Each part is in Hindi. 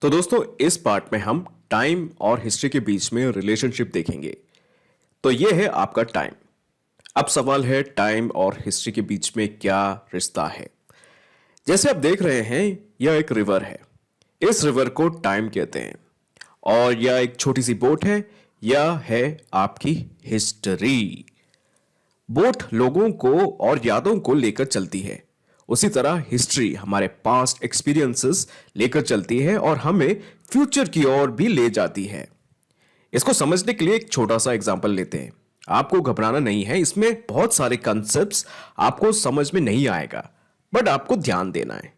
तो दोस्तों इस पार्ट में हम टाइम और हिस्ट्री के बीच में रिलेशनशिप देखेंगे। तो ये है आपका टाइम। अब सवाल है टाइम और हिस्ट्री के बीच में क्या रिश्ता है। जैसे आप देख रहे हैं यह एक रिवर है। इस रिवर को टाइम कहते हैं और यह एक छोटी सी बोट है। यह है आपकी हिस्ट्री। बोट लोगों को और यादों को लेकर चलती है। उसी तरह हिस्ट्री हमारे पास्ट एक्सपीरियंसेस लेकर चलती है और हमें फ्यूचर की ओर भी ले जाती है। इसको समझने के लिए एक छोटा सा एग्जांपल लेते हैं। आपको घबराना नहीं है, इसमें बहुत सारे कॉन्सेप्ट्स आपको समझ में नहीं आएगा, बट आपको ध्यान देना है।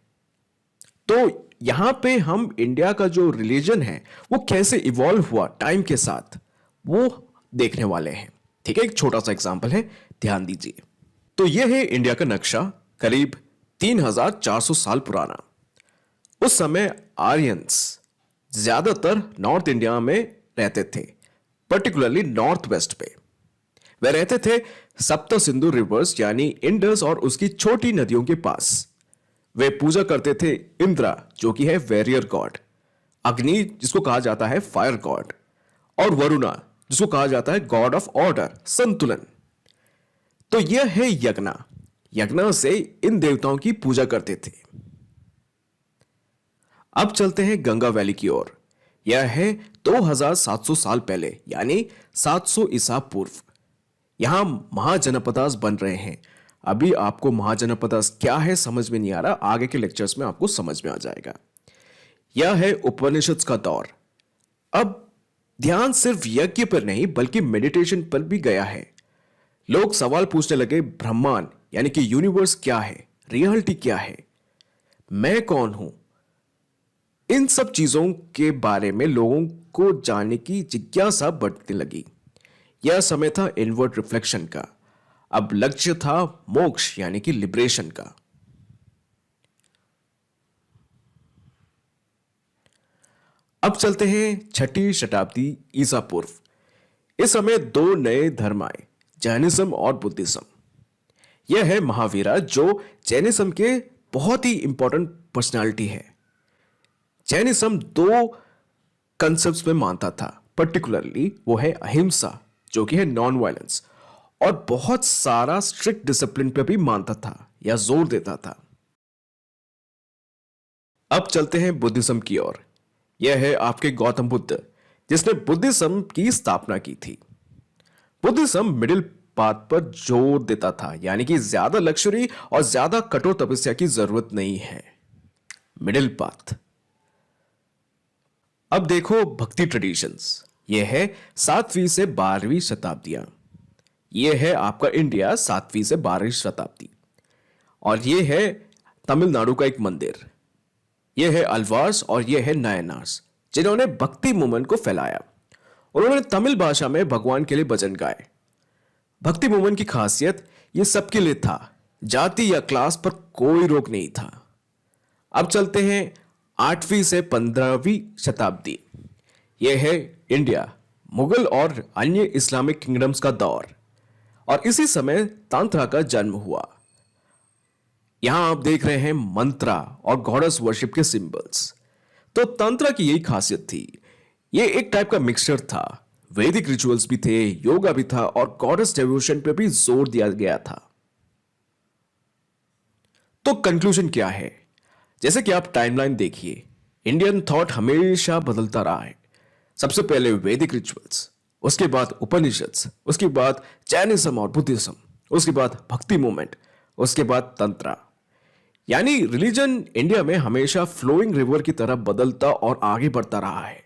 तो यहां पे हम इंडिया का जो रिलीजन है वो कैसे इवॉल्व हुआ टाइम के साथ, वो देखने वाले हैं। ठीक है, एक छोटा सा एग्जांपल है, ध्यान दीजिए। तो यह है इंडिया का नक्शा, करीब 3400 साल पुराना। उस समय आर्यंस ज्यादातर नॉर्थ इंडिया में रहते थे, पर्टिकुलरली नॉर्थ वेस्ट पे। वे रहते थे सप्त सिंधु रिवर्स यानी इंडस और उसकी छोटी नदियों के पास। वे पूजा करते थे इंद्रा, जो कि है वेरियर गॉड, अग्नि जिसको कहा जाता है फायर गॉड, और वरुणा जिसको कहा जाता है गॉड ऑफ ऑर्डर, संतुलन। तो यह है यज्ञ। यज्ञ से इन देवताओं की पूजा करते थे। अब चलते हैं गंगा वैली की ओर। यह है 2700 साल पहले यानी 700 ईसा पूर्व। यहां महाजनपदास बन रहे हैं। अभी आपको महाजनपदास क्या है समझ में नहीं आ रहा, आगे के लेक्चर्स में आपको समझ में आ जाएगा। यह है उपनिषद का दौर। अब ध्यान सिर्फ यज्ञ पर नहीं बल्कि मेडिटेशन पर भी गया है। लोग सवाल पूछने लगे, ब्रह्मांड यानी कि यूनिवर्स क्या है, रियलिटी क्या है, मैं कौन हूं। इन सब चीजों के बारे में लोगों को जानने की जिज्ञासा बढ़ने लगी। यह समय था इनवर्ट रिफ्लेक्शन का। अब लक्ष्य था मोक्ष यानी कि लिबरेशन का। अब चलते हैं छठी शताब्दी ईसा पूर्व। इस समय दो नए धर्म आए, जैनिज्म और बुद्धिज्म। यह है महावीरा, जो जैनिज्म के बहुत ही इंपॉर्टेंट पर्सनालिटी है। जैनिज्म दो कंसेप्ट्स में मानता था, पर्टिकुलरली वो है अहिंसा, जो कि है नॉन वायलेंस, और बहुत सारा स्ट्रिक्ट डिसिप्लिन पे भी मानता था या जोर देता था। अब चलते हैं बुद्धिज्म की ओर। यह है आपके गौतम बुद्ध, जिसने बुद्धिज्म की स्थापना की थी। बुद्धिज्म मिडिल पाथ पर जोर देता था, यानी कि ज्यादा लक्ष्योरी और ज्यादा कठोर तपस्या की जरूरत नहीं है, मिडिल पाथ। अब देखो भक्ति ट्रेडिशंस। यह है 7वीं से 12वीं शताब्दियां। यह है आपका इंडिया 7वीं से 12वीं शताब्दी। और यह है तमिलनाडु का एक मंदिर। यह है अल्वार्स और यह है नायनार्स, जिन्होंने भक्ति मूवमेंट को फैलाया। उन्होंने तमिल भाषा में भगवान के लिए भजन गाए। भक्ति मूवमेंट की खासियत यह सबके लिए था, जाति या क्लास पर कोई रोक नहीं था। अब चलते हैं 8वीं से 15वीं शताब्दी। यह है इंडिया, मुगल और अन्य इस्लामिक किंगडम्स का दौर, और इसी समय तंत्र का जन्म हुआ। यहां आप देख रहे हैं मंत्रा और गॉडेस वर्शिप के सिंबल्स। तो तंत्र की यही खासियत थी, यह एक टाइप का मिक्सचर था। वैदिक रिचुअल्स भी थे, योगा भी था, और गॉडेस डेवोशन पे भी जोर दिया गया था। तो कंक्लूजन क्या है? जैसे कि आप टाइमलाइन देखिए, इंडियन थॉट हमेशा बदलता रहा है। सबसे पहले वैदिक रिचुअल्स, उसके बाद उपनिषद्स, उसके बाद जैनिज्म और बुद्धिज्म, उसके बाद भक्ति मूवमेंट, उसके बाद तंत्र। यानी रिलीजन इंडिया में हमेशा फ्लोइंग रिवर की तरह बदलता और आगे बढ़ता रहा है।